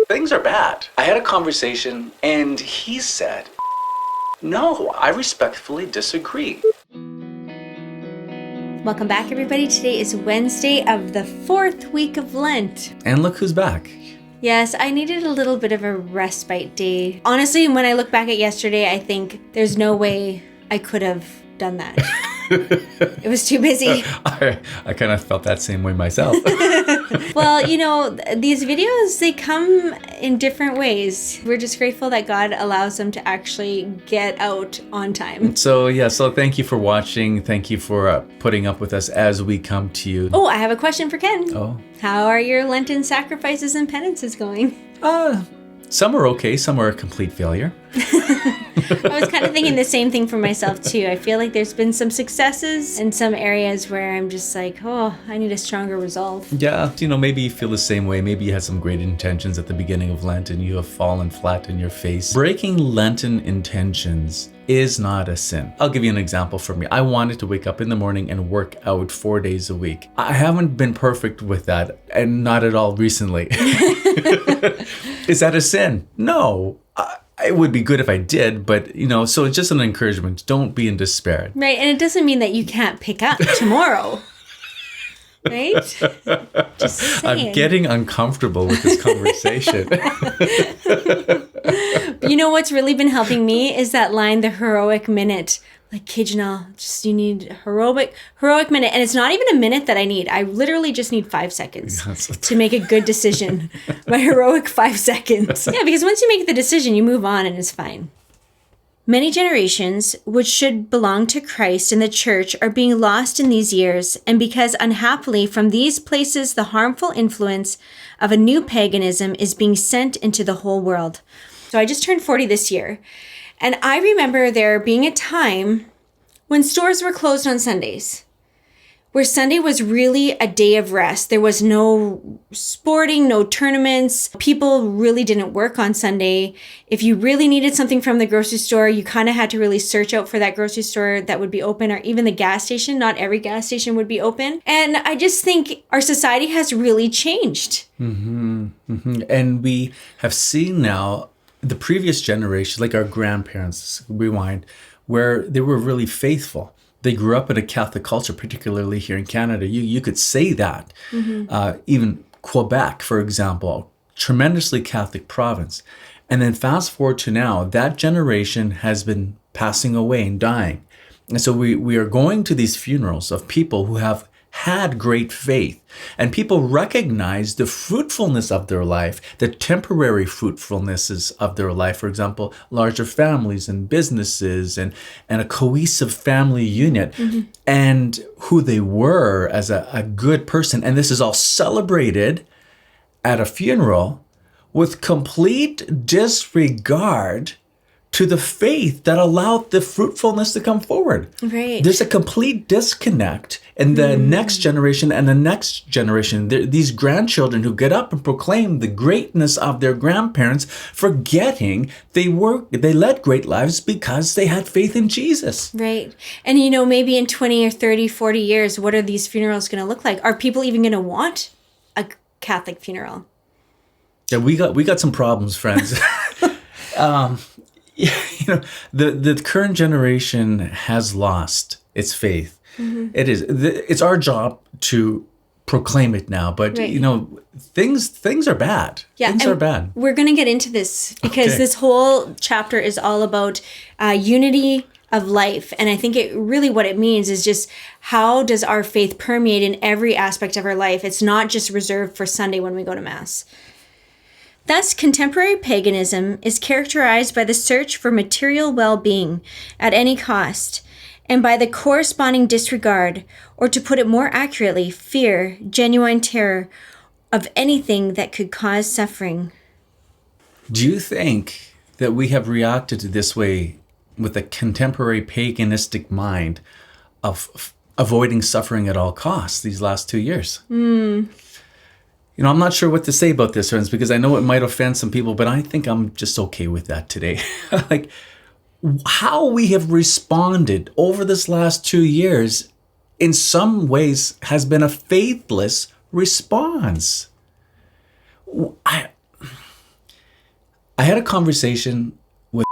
things are bad. I had a conversation and he said, no, I respectfully disagree. Welcome back, everybody. Today is Wednesday of the 4th week of Lent. And look who's back. Yes, I needed a little bit of a respite day. Honestly, when I look back at yesterday, I think there's no way I could have done that. It was too busy. I kind of felt that same way myself. Well, you know, these videos, they come in different ways. We're just grateful that God allows them to actually get out on time. So thank you for watching. Thank you for putting up with us as we come to you. Oh, I have a question for Ken. Oh. How are your Lenten sacrifices and penances going? Some are okay. Some are a complete failure. I was kind of thinking the same thing for myself too. I feel like there's been some successes in some areas where I'm just like, oh, I need a stronger resolve. Yeah, maybe you feel the same way. Maybe you had some great intentions at the beginning of Lent and you have fallen flat in your face. Breaking Lenten intentions is not a sin. I'll give you an example for me. I wanted to wake up in the morning and work out 4 days a week. I haven't been perfect with that, and not at all recently. Is that a sin? No. It would be good if I did, but, so it's just an encouragement. Don't be in despair. Right, and it doesn't mean that you can't pick up tomorrow. Right? Just saying. I'm getting uncomfortable with this conversation. You know what's really been helping me is that line, the heroic minute. Like, Kijana, you need heroic minute. And it's not even a minute that I need. I literally just need 5 seconds to make a good decision. My heroic 5 seconds. Yeah, because once you make the decision, you move on and it's fine. Many generations, which should belong to Christ and the church, are being lost in these years. And because unhappily from these places, the harmful influence of a new paganism is being sent into the whole world. So I just turned 40 this year. And I remember there being a time when stores were closed on Sundays, where Sunday was really a day of rest. There was no sporting, no tournaments. People really didn't work on Sunday. If you really needed something from the grocery store, you kind of had to really search out for that grocery store that would be open, or even the gas station. Not every gas station would be open. And I just think our society has really changed. Mm-hmm. Mm-hmm. And we have seen now the previous generation, like our grandparents, rewind, where they were really faithful. They grew up in a Catholic culture, particularly here in Canada. You could say that. Mm-hmm. Even Quebec, for example, tremendously Catholic province. And then fast forward to now, that generation has been passing away and dying. And so we are going to these funerals of people who have had great faith, and people recognize the fruitfulness of their life, the temporary fruitfulnesses of their life. For example, larger families and businesses and a cohesive family unit, mm-hmm. and who they were as a good person. And this is all celebrated at a funeral with complete disregard to the faith that allowed the fruitfulness to come forward. Right. There's a complete disconnect in the next generation and the next generation. These grandchildren who get up and proclaim the greatness of their grandparents, forgetting they led great lives because they had faith in Jesus. Right. And maybe in 20 or 30, 40 years, what are these funerals going to look like? Are people even going to want a Catholic funeral? Yeah, we got some problems, friends. The current generation has lost its faith. Mm-hmm. It's our job to proclaim it now, but right. Things are bad. Yeah, things are bad. We're going to get into this because this whole chapter is all about unity of life. And I think what it means is just, how does our faith permeate in every aspect of our life? It's not just reserved for Sunday when we go to Mass. Thus, contemporary paganism is characterized by the search for material well-being at any cost, and by the corresponding disregard, or to put it more accurately, fear, genuine terror, of anything that could cause suffering. Do you think that we have reacted this way with a contemporary paganistic mind of avoiding suffering at all costs these last 2 years? I'm not sure what to say about this, friends, because I know it might offend some people, but I think I'm just okay with that today. Like, how we have responded over this last 2 years, in some ways, has been a faithless response. I had a conversation with,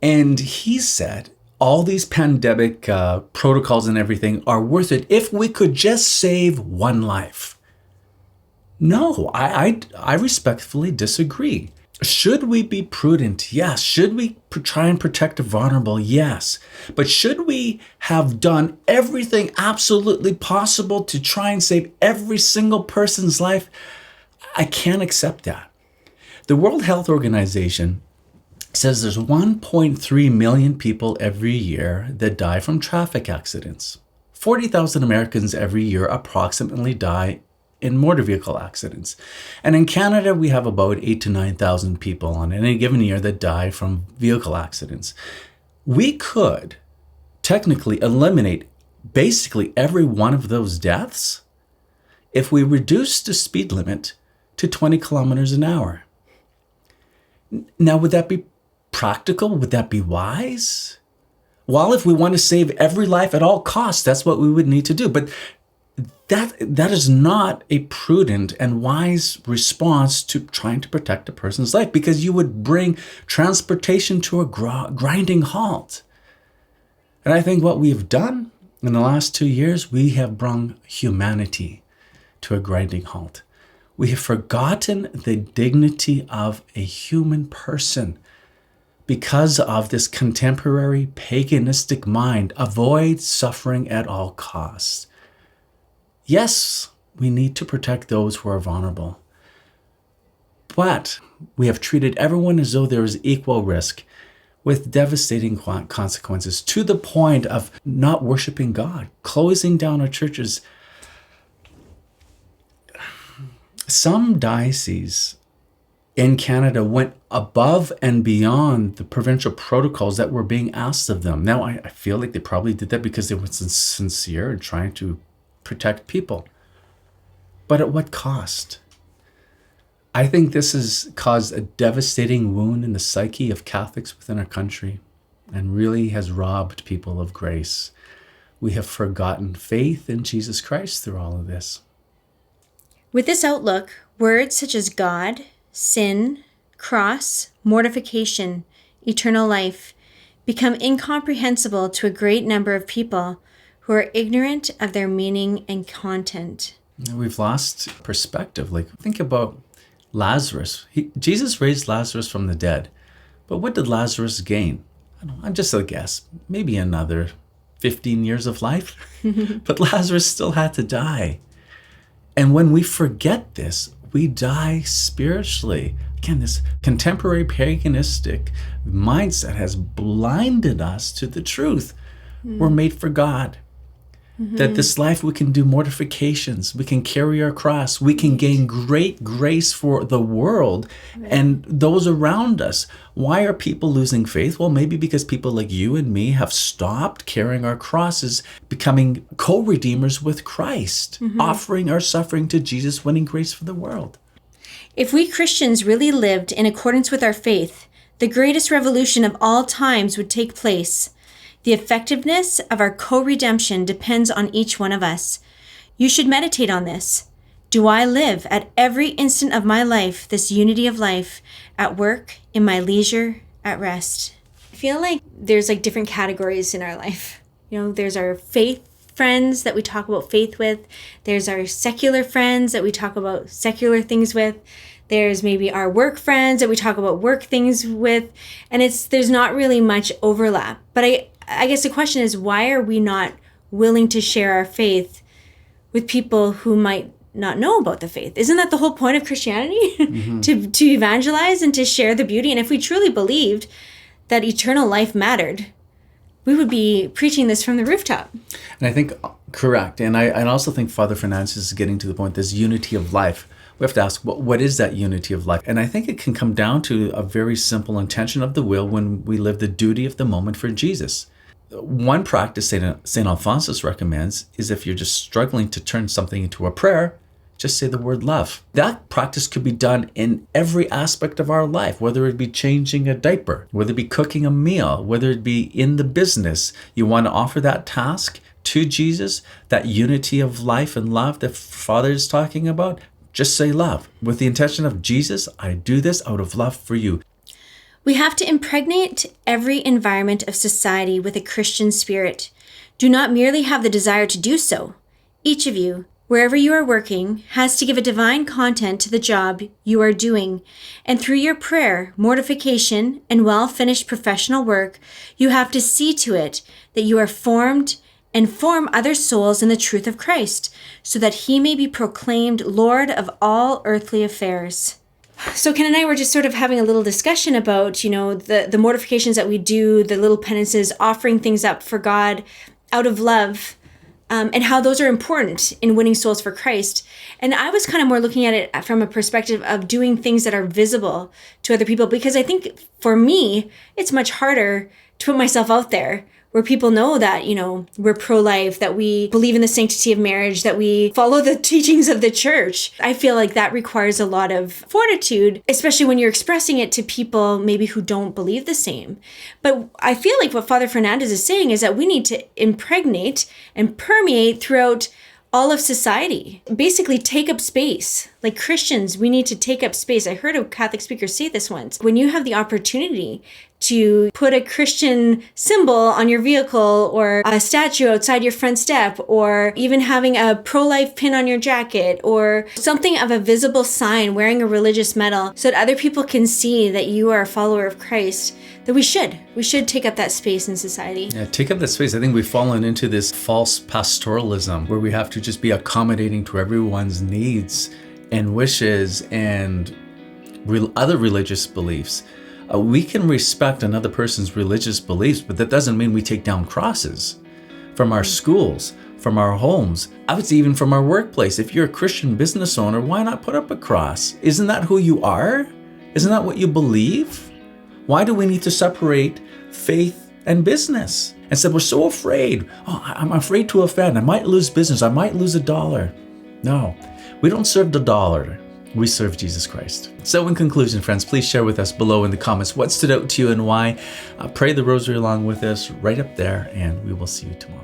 and he said all these pandemic protocols and everything are worth it if we could just save one life. No, I respectfully disagree. Should we be prudent? Yes. Should we try and protect the vulnerable? Yes. But should we have done everything absolutely possible to try and save every single person's life? I can't accept that. The World Health Organization says there's 1.3 million people every year that die from traffic accidents. 40,000 Americans every year approximately die in motor vehicle accidents. And in Canada, we have about 8,000 to 9,000 people on any given year that die from vehicle accidents. We could technically eliminate basically every one of those deaths if we reduced the speed limit to 20 kilometers an hour. Now, would that be practical? Would that be wise? Well, if we want to save every life at all costs, that's what we would need to do. But that is not a prudent and wise response to trying to protect a person's life, because you would bring transportation to a grinding halt. And I think what we've done in the last 2 years, we have brought humanity to a grinding halt. We have forgotten the dignity of a human person because of this contemporary paganistic mind. Avoid suffering at all costs. Yes, we need to protect those who are vulnerable, but we have treated everyone as though there is equal risk, with devastating consequences, to the point of not worshiping God, closing down our churches. Some dioceses in Canada went above and beyond the provincial protocols that were being asked of them. Now, I feel like they probably did that because they were sincere in trying to protect people. But at what cost? I think this has caused a devastating wound in the psyche of Catholics within our country and really has robbed people of grace. We have forgotten faith in Jesus Christ through all of this. With this outlook, words such as God, sin, cross, mortification, eternal life become incomprehensible to a great number of people who are ignorant of their meaning and content. We've lost perspective. Like, think about Lazarus. Jesus raised Lazarus from the dead. But what did Lazarus gain? I'm just a guess. Maybe another 15 years of life. But Lazarus still had to die. And when we forget this, we die spiritually. Again, this contemporary paganistic mindset has blinded us to the truth. We're made for God. That this life we can do mortifications, we can carry our cross, we can gain great grace for the world and those around us. Why are people losing faith? Well, maybe because people like you and me have stopped carrying our crosses, becoming co-redeemers with Christ, offering our suffering to Jesus, winning grace for the world. If we Christians really lived in accordance with our faith, the greatest revolution of all times would take place. The effectiveness of our co-redemption depends on each one of us. You should meditate on this. Do I live at every instant of my life this unity of life, at work, in my leisure, at rest? I feel like there's like different categories in our life. You know, there's our faith friends that we talk about faith with. There's our secular friends that we talk about secular things with. There's maybe our work friends that we talk about work things with. And there's not really much overlap. But I guess the question is, why are we not willing to share our faith with people who might not know about the faith? Isn't that the whole point of Christianity? to evangelize and to share the beauty? And if we truly believed that eternal life mattered, we would be preaching this from the rooftop. And I think, correct. And I also think Father Fernandez is getting to the point, this unity of life. We have to ask, what is that unity of life? And I think it can come down to a very simple intention of the will when we live the duty of the moment for Jesus. One practice St. Alphonsus recommends is, if you're just struggling to turn something into a prayer, just say the word love. That practice could be done in every aspect of our life, whether it be changing a diaper, whether it be cooking a meal, whether it be in the business. You want to offer that task to Jesus, that unity of life and love that Father is talking about. Just say love with the intention of, Jesus, I do this out of love for you. We have to impregnate every environment of society with a Christian spirit. Do not merely have the desire to do so. Each of you, wherever you are working, has to give a divine content to the job you are doing. And through your prayer, mortification, and well-finished professional work, you have to see to it that you are formed and form other souls in the truth of Christ, so that he may be proclaimed Lord of all earthly affairs. So Ken and I were just sort of having a little discussion about, the mortifications that we do, the little penances, offering things up for God out of love, and how those are important in winning souls for Christ. And I was kind of more looking at it from a perspective of doing things that are visible to other people, because I think for me, it's much harder to put myself out there where people know that, we're pro-life, that we believe in the sanctity of marriage, that we follow the teachings of the church. I feel like that requires a lot of fortitude, especially when you're expressing it to people maybe who don't believe the same. But I feel like what Father Fernandez is saying is that we need to impregnate and permeate throughout all of society. Basically take up space. Like Christians, we need to take up space. I heard a Catholic speaker say this once. When you have the opportunity to put a Christian symbol on your vehicle or a statue outside your front step, or even having a pro-life pin on your jacket, or something of a visible sign, wearing a religious medal, so that other people can see that you are a follower of Christ, that we should take up that space in society. Yeah, take up that space. I think we've fallen into this false pastoralism where we have to just be accommodating to everyone's needs and wishes and other religious beliefs. We can respect another person's religious beliefs, but that doesn't mean we take down crosses from our schools, from our homes. I would say even from our workplace. If you're a Christian business owner, why not put up a cross? Isn't that who you are? Isn't that what you believe? Why do we need to separate faith and business? And said, we're so afraid. Oh, I'm afraid to offend. I might lose business. I might lose $1. No, we don't serve the dollar. We serve Jesus Christ. So in conclusion, friends, please share with us below in the comments what stood out to you and why. Pray the rosary along with us right up there, and we will see you tomorrow.